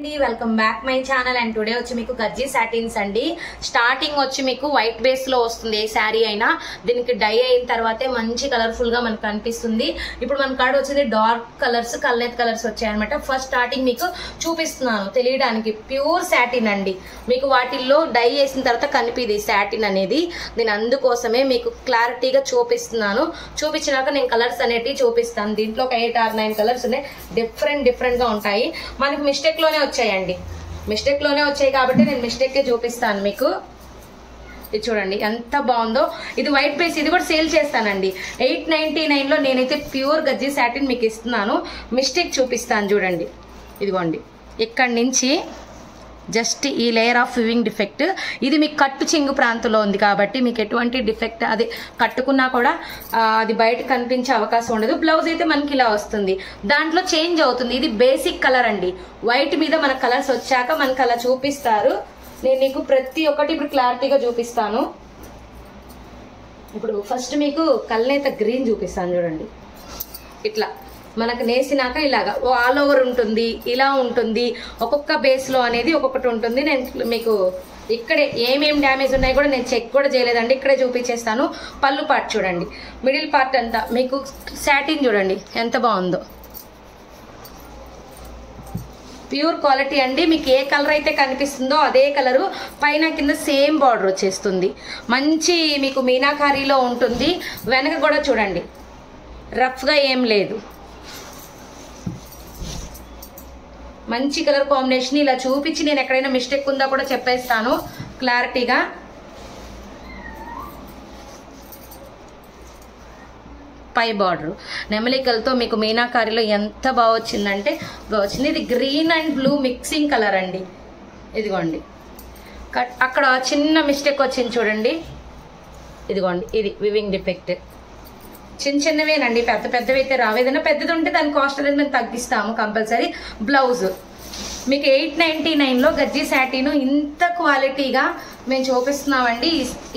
Welcome back my channel and today వచ్చి మీకు గజ్జీ satins అండి. స్టార్టింగ్ వచ్చి మీకు వైట్ బేస్ లో వస్తుంది ఏ శారీ అయినా. దీనికి డై అయిన తర్వాతే మంచి కలర్ఫుల్ గా మనకు కనిపిస్తుంది. ఇప్పుడు మన కాడ వచ్చేది డార్క్ కలర్స్, కల్నేత్ కలర్స్ వచ్చాయన్నమాట. ఫస్ట్ స్టార్టింగ్ మీకు చూపిస్తున్నాను తెలియడానికి. ప్యూర్ సాటిన్ అండి. మీకు వాటిల్లో డై వేసిన తర్వాత కనిపిది సాటిన్ అనేది. నేను అందుకోసమే మీకు క్లారిటీగా చూపిస్తున్నాను. చూపించినాక నేను కలర్స్ అనేటివి చూపిస్తాను. దీంట్లో ఒక 8 or 9 కలర్స్ ఉన్నాయి. డిఫరెంట్ గా ఉంటాయి. మనకి మిస్టేక్ లోనే వచ్చాయండి. మిస్టేక్ లోనే వచ్చాయి కాబట్టి నేను మిస్టేక్ చూపిస్తాను మీకు. ఇది చూడండి ఎంత బాగుందో. ఇది వైట్ బేస్, ఇది కూడా సేల్ చేస్తానండి. 899 లో నేనైతే ప్యూర్ గజ్జీ సాటిన్ మీకు ఇస్తున్నాను. మిస్టేక్ చూపిస్తాను చూడండి. ఇదిగోండి ఇక్కడి నుంచి జస్ట్ ఈ లేయర్ ఆఫ్ వివింగ్ డిఫెక్ట్. ఇది మీకు కట్టు చెంగు ప్రాంతంలో ఉంది కాబట్టి మీకు ఎటువంటి డిఫెక్ట్ అది కట్టుకున్నా కూడా అది బయట కనిపించే అవకాశం ఉండదు. బ్లౌజ్ అయితే మనకి ఇలా వస్తుంది. దాంట్లో చేంజ్ అవుతుంది. ఇది బేసిక్ కలర్ అండి. వైట్ మీద మన కలర్స్ వచ్చాక మనకు అలా చూపిస్తారు. నేను నీకు ప్రతి ఒక్కటి ఇప్పుడు క్లారిటీగా చూపిస్తాను. ఇప్పుడు ఫస్ట్ మీకు కల్నేత గ్రీన్ చూపిస్తాను చూడండి. ఇట్లా మనకు నేసినాక ఇలాగా ఆల్ ఓవర్ ఉంటుంది, ఇలా ఉంటుంది. ఒక్కొక్క బేస్ లో అనేది ఒక్కొక్కటి ఉంటుంది. నేను మీకు ఇక్కడే ఏమేం డ్యామేజ్ ఉన్నాయి కూడా నేను చెక్ కూడా చేయలేదండి. ఇక్కడే చూపించేస్తాను. పళ్ళు పార్ట్ చూడండి, మిడిల్ పార్ట్ అంతా మీకు సాటిన్ చూడండి ఎంత బాగుందో. ప్యూర్ క్వాలిటీ అండి. మీకు ఏ కలర్ అయితే కనిపిస్తుందో అదే కలరు పైన కింద సేమ్ బార్డర్ వచ్చేస్తుంది. మంచి మీకు మీనాకారీలో ఉంటుంది. వెనక కూడా చూడండి రఫ్గా ఏం లేదు. మంచి కలర్ కాంబినేషన్. ఇలా చూపించి నేను ఎక్కడైనా మిస్టేక్ ఉందా కూడా చెప్పేస్తాను క్లారిటీగా. పై బార్డర్ నెమలికలతో మీకు మీనాకారిలో ఎంత బాగా వచ్చిందంటే వచ్చింది. ఇది green and blue mixing colour అండి. ఇదిగోండి అక్కడ చిన్న మిస్టేక్ వచ్చింది చూడండి. ఇదిగోండి ఇది వివింగ్ డిఫెక్ట్. చిన్నవేనండి, పెద్దవి అయితే రావు. ఏదైనా పెద్దది ఉంటే దాని కాస్ట్ అనేది మేము తగ్గిస్తాము కంపల్సరీ. బ్లౌజ్ మీకు 899 లో గజ్జీ సాటిన్ ఇంత క్వాలిటీగా మేము చూపిస్తున్నామండి.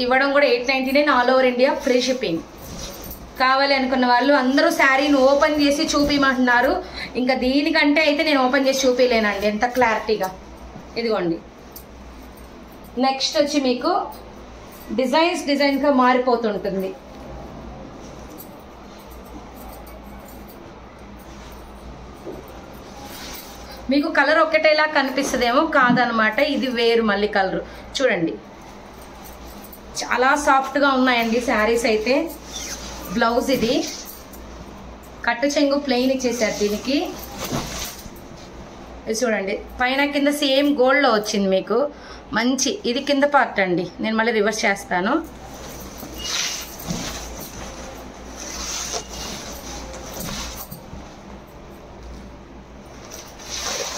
ఇవ్వడం కూడా 899 all over India free shipping. కావాలి అనుకున్న వాళ్ళు అందరూ శారీని ఓపెన్ చేసి చూపిమంటున్నారు. ఇంకా దీనికంటే అయితే నేను ఓపెన్ చేసి చూపించలేనండి ఎంత క్లారిటీగా. ఇదిగోండి నెక్స్ట్ వచ్చి మీకు డిజైన్గా మారిపోతుంటుంది. మీకు కలర్ ఒకటేలా కనిపిస్తుందేమో, కాదనమాట. ఇది వేరు మళ్ళీ కలర్ చూడండి. చాలా సాఫ్ట్గా ఉన్నాయండి శారీస్ అయితే. బ్లౌజ్ ఇది కట్టు చెంగు ప్లెయిన్ ఇచ్చేసారు దీనికి. ఇది చూడండి పైన కింద సేమ్ గోల్డ్లో వచ్చింది మీకు మంచి. ఇది కింద పార్ట్ అండి. నేను మళ్ళీ రివర్స్ చేస్తాను.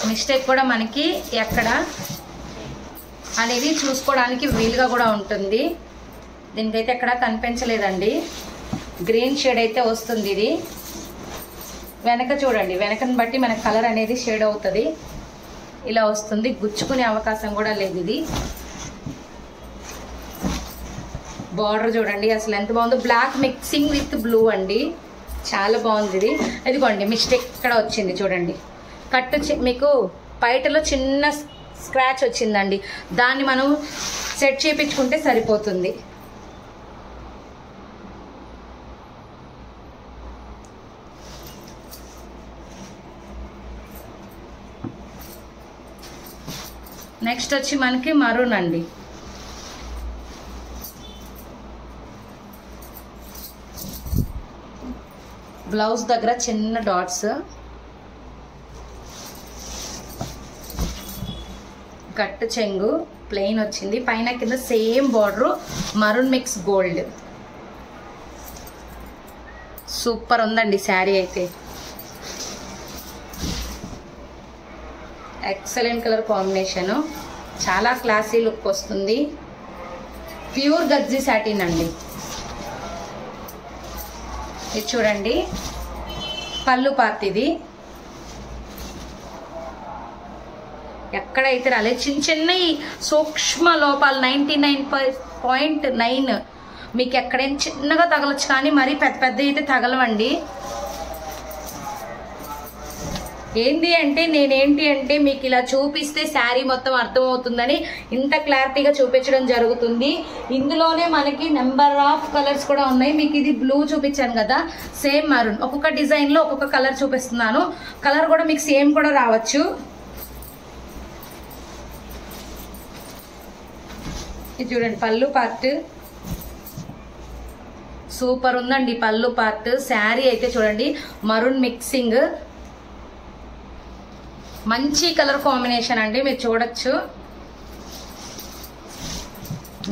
మిస్టేక్ కూడా మనకి ఎక్కడ అనేది చూసుకోవడానికి వీలుగా కూడా ఉంటుంది. దీనికైతే ఎక్కడ కనిపించలేదండి. గ్రీన్ షేడ్ అయితే వస్తుంది. ఇది వెనక చూడండి, వెనకని బట్టి మనకు కలర్ అనేది షేడ్ అవుతుంది. ఇలా వస్తుంది. గుచ్చుకునే అవకాశం కూడా లేదు. ఇది బార్డర్ చూడండి అసలు ఎంత బాగుందో. బ్లాక్ మిక్సింగ్ విత్ బ్లూ అండి. చాలా బాగుంది ఇది. ఇదిగోండి మిస్టేక్ ఇక్కడ వచ్చింది చూడండి. కట్టు మీకు పైటలో చిన్న స్క్రాచ్ వచ్చిందండి. దాన్ని మనం సెట్ చేయించుకుంటే సరిపోతుంది. నెక్స్ట్ వచ్చి మనకి మరూన్ అండి. బ్లౌజ్ దగ్గర చిన్న డాట్స్, కట్టు చెంగు ప్లెయిన్ వచ్చింది. పైన కింద same border maroon mix gold. Super ఉందండి శారీ అయితే. Excellent colour combination. చాలా క్లాసీ లుక్ వస్తుంది. ప్యూర్ గజ్జీ సాటిన్ అండి. ఇది చూడండి పళ్ళు పార్ట్. ఇది ఎక్కడైతే రాలేదు. చిన్న సూక్ష్మ లోపాలు 99.9 మీకు ఎక్కడైనా చిన్నగా తగలచ్చు, కానీ మరీ పెద్ద అయితే తగలవండి. ఏంటి అంటే మీకు ఇలా చూపిస్తే శారీ మొత్తం అర్థమవుతుందని ఇంత క్లారిటీగా చూపించడం జరుగుతుంది. ఇందులోనే మనకి నెంబర్ ఆఫ్ కలర్స్ కూడా ఉన్నాయి. మీకు ఇది బ్లూ చూపించాను కదా, సేమ్ మరూన్. ఒక్కొక్క డిజైన్ లో ఒక్కొక్క కలర్ చూపిస్తున్నాను. కలర్ కూడా మీకు సేమ్ కూడా రావచ్చు. ఇది చూడండి పళ్ళు పార్ట్, సూపర్ ఉందండి పళ్ళు పార్ట్. శారీ అయితే చూడండి మరూన్ మిక్సింగ్, మంచి కలర్ కాంబినేషన్ అండి. మీరు చూడొచ్చు.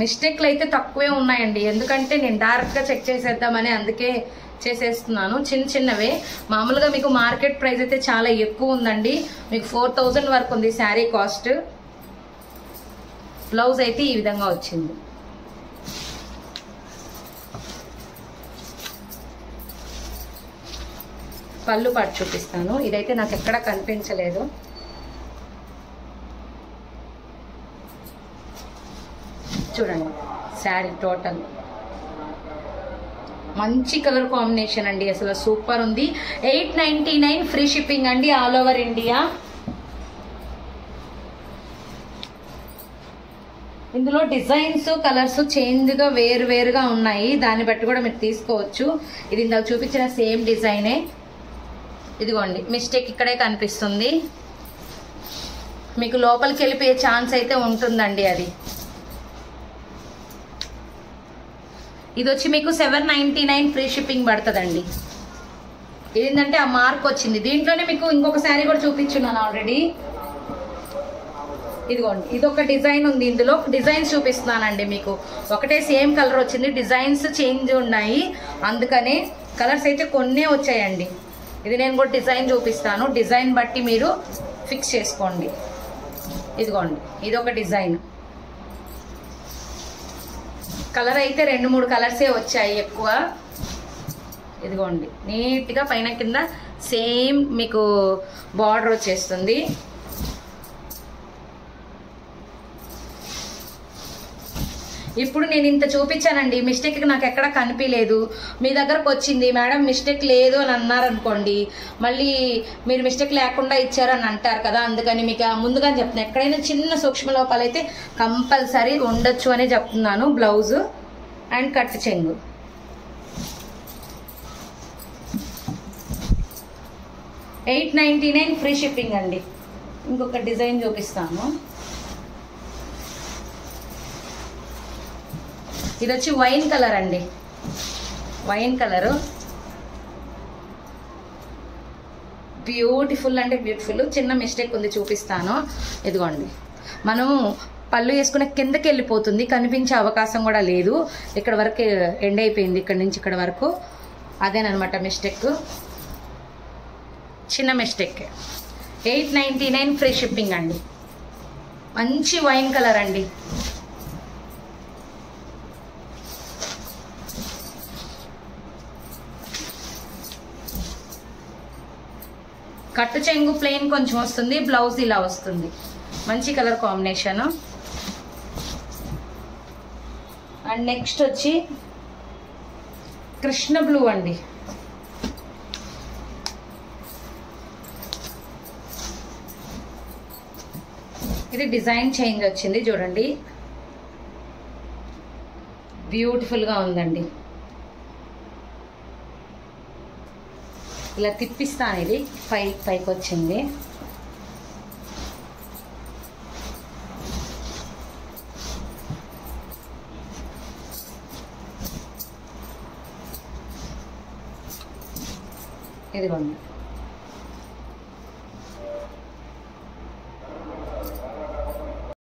మిస్టేక్లు అయితే తక్కువే ఉన్నాయండి, ఎందుకంటే నేను డైరెక్ట్గా చెక్ చేసేద్దామని అందుకే చేసేస్తున్నాను. చిన్నవే. మామూలుగా మీకు మార్కెట్ ప్రైస్ అయితే చాలా ఎక్కువ ఉందండి. మీకు 4000 వరకు ఉంది శారీ కాస్ట్. బ్లౌజ్ అయితే ఈ విధంగా వచ్చింది. పళ్ళు పాటు చూపిస్తాను. ఇదైతే నాకు ఎక్కడ కనిపించలేదు. చూడండి శారీ టోటల్ మంచి కలర్ కాంబినేషన్ అండి, అసలు సూపర్ ఉంది. 899 ఫ్రీ షిప్పింగ్ అండి ఆల్ ఓవర్ ఇండియా. ఇందులో డిజైన్స్ కలర్స్ చేంజ్గా వేరుగా ఉన్నాయి, దాన్ని బట్టి కూడా మీరు తీసుకోవచ్చు. ఇది ఇందాక చూపించిన సేమ్ డిజైనే. ఇదిగోండి మిస్టేక్ ఇక్కడే కనిపిస్తుంది. మీకు లోపలికి వెళ్ళిపోయే ఛాన్స్ అయితే ఉంటుందండి. అది ఇది వచ్చి మీకు 799 ఫ్రీ షిప్పింగ్ పడుతుందండి. ఏంటంటే ఆ మార్క్ వచ్చింది. దీంట్లోనే మీకు ఇంకొక శారీ కూడా చూపించున్నాను ఆల్రెడీ. ఇదిగోండి ఇదొక డిజైన్ ఉంది. ఇందులో డిజైన్స్ చూపిస్తున్నానండి మీకు. ఒకటే సేమ్ కలర్ వచ్చింది, డిజైన్స్ చేంజ్ ఉన్నాయి, అందుకనే కలర్స్ అయితే కొన్నే వచ్చాయండి. ఇది నేను కూడా డిజైన్ చూపిస్తాను, డిజైన్ బట్టి మీరు ఫిక్స్ చేసుకోండి. ఇదిగోండి ఇదొక డిజైన్. కలర్ అయితే 2-3 కలర్సే వచ్చాయి ఎక్కువ. ఇదిగోండి నీట్గా పైన కింద సేమ్ మీకు బార్డర్ వచ్చేస్తుంది. ఇప్పుడు నేను ఇంత చూపించానండి, మిస్టేక్ నాకు ఎక్కడ కనిపించలేదు. మీ దగ్గరకు వచ్చింది మేడం మిస్టేక్ లేదు అని అన్నారనుకోండి, మళ్ళీ మీరు మిస్టేక్ లేకుండా ఇచ్చారని అంటారు కదా. అందుకని మీకు ముందుగానే చెప్తున్నాను, ఎక్కడైనా చిన్న సూక్ష్మ లోపాలు అయితే కంపల్సరీ ఉండొచ్చు అని చెప్తున్నాను. బ్లౌజ్ అండ్ కట్ చెంగు. $899 ఫ్రీ షిప్పింగ్ అండి. ఇంకొక డిజైన్ చూపిస్తాను. ఇది వచ్చి వైన్ కలర్ అండి, వైన్ కలరు బ్యూటిఫుల్ అంటే బ్యూటిఫుల్. చిన్న మిస్టేక్ ఉంది చూపిస్తాను. ఇదిగోండి మనము పళ్ళు వేసుకునే కిందకి వెళ్ళిపోతుంది, కనిపించే అవకాశం కూడా లేదు. ఇక్కడ వరకు ఎండ్ అయిపోయింది, ఇక్కడ నుంచి ఇక్కడ వరకు. అదేనమాట మిస్టేక్, చిన్న మిస్టేక్. 899 ఫ్రీ షిప్పింగ్ అండి. మంచి వైన్ కలర్ అండి. కట్టు చెంగు ప్లెయిన్ కొంచెం వస్తుంది, బ్లౌజ్ ఇలా వస్తుంది. మంచి కలర్ కాంబినేషన్. అండ్ నెక్స్ట్ వచ్చి కృష్ణ బ్లూ అండి. ఇది డిజైన్ చేంజ్ వచ్చింది చూడండి, బ్యూటిఫుల్గా ఉందండి. ఇలా తిప్పిస్తాను, ఇది పైకి వచ్చింది. ఇదిగోండి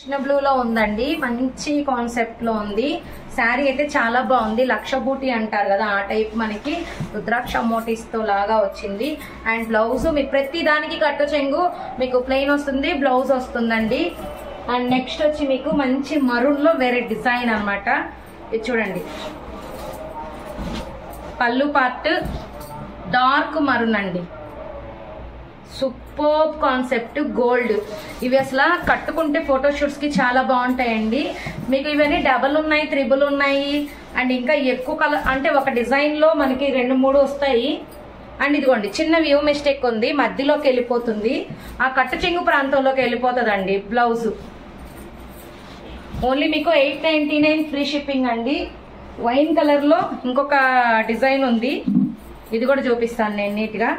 కృష్ణ బ్లూలో ఉందండి, మంచి కాన్సెప్ట్ లో ఉంది. శారీ అయితే చాలా బాగుంది. లక్ష బూటీ అంటారు కదా ఆ టైప్, మనకి రుద్రాక్ష మోటివ్స్ తో లాగా వచ్చింది. అండ్ బ్లౌజ్ మీకు ప్రతి దానికి కట్టు చెంగు మీకు ప్లెయిన్ వస్తుంది, బ్లౌజ్ వస్తుందండి. అండ్ నెక్స్ట్ వచ్చి మీకు మంచి మరూన్ లో వేరే డిజైన్ అన్నమాట. ఇది చూడండి పళ్ళు పార్ట్ డార్క్ మరూన్ అండి, సూపర్ కాన్సెప్ట్ గోల్డ్. ఇవి అసలు కట్టుకుంటే ఫోటోషూట్స్ కి చాలా బాగుంటాయండి. మీకు ఇవన్నీ డబల్ ఉన్నాయి, త్రిబుల్ ఉన్నాయి, అండ్ ఇంకా ఎక్కువ కలర్ అంటే ఒక డిజైన్ లో మనకి 2-3 వస్తాయి. అండ్ ఇదిగోండి చిన్న వ్యూ మిస్టేక్ ఉంది, మధ్యలోకి వెళ్ళిపోతుంది, ఆ కట్టు చెంగు ప్రాంతంలోకి వెళ్ళిపోతుందండి బ్లౌజ్. ఓన్లీ మీకు 899 ఫ్రీ షిప్పింగ్ అండి. వైన్ కలర్ లో ఇంకొక డిజైన్ ఉంది, ఇది కూడా చూపిస్తాను నేను నీట్గా.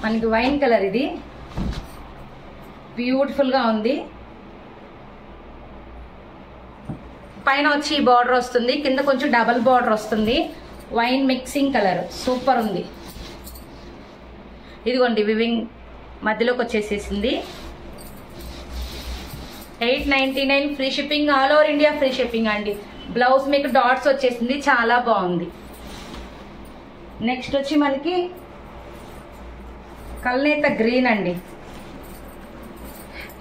మనకి వైన్ కలర్ ఇది బ్యూటిఫుల్ గా ఉంది. పైన వచ్చి ఈ బార్డర్ వస్తుంది, కింద కొంచెం డబల్ బార్డర్ వస్తుంది. వైన్ మిక్సింగ్ కలర్ సూపర్ ఉంది. ఇదిగోండి వివింగ్ మధ్యలోకి వచ్చేసేసింది. 899 free shipping, all over India free shipping అండి. బ్లౌజ్ మీకు డాట్స్ వచ్చేసింది, చాలా బాగుంది. నెక్స్ట్ వచ్చి మనకి కల్నేత గ్రీన్ అండి.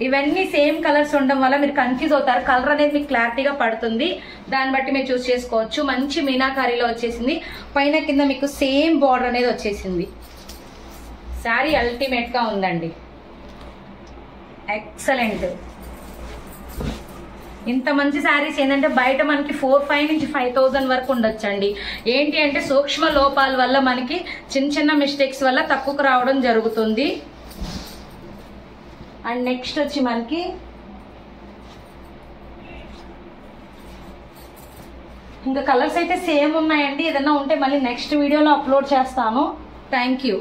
ఇవన్నీ సేమ్ కలర్స్ ఉండడం వల్ల మీరు కన్ఫ్యూజ్ అవుతారు, కలర్ అనేది మీకు క్లారిటీగా పడుతుంది, దాన్ని బట్టి మీరు చూస్ చేసుకోవచ్చు. మంచి మీనాకారీలో వచ్చేసింది, పైన కింద మీకు సేమ్ బార్డర్ అనేది వచ్చేసింది. శారీ అల్టిమేట్ గా ఉందండి, ఎక్సలెంట్. ఇంత మంచి శారీస్ ఏంటంటే బయట మనకి 4,500 నుంచి 5,000 వరకు ఉండొచ్చండి. ఏంటి అంటే సూక్ష్మ లోపాల వల్ల మనకి చిన్న చిన్న మిస్టేక్స్ వల్ల తక్కువకు రావడం జరుగుతుంది. అండ్ నెక్స్ట్ వచ్చి మనకి ఇంకా కలర్స్ అయితే సేమ్ ఉన్నాయండి. ఏదైనా ఉంటే మళ్ళీ నెక్స్ట్ వీడియోలో అప్లోడ్ చేస్తాను. Thank you.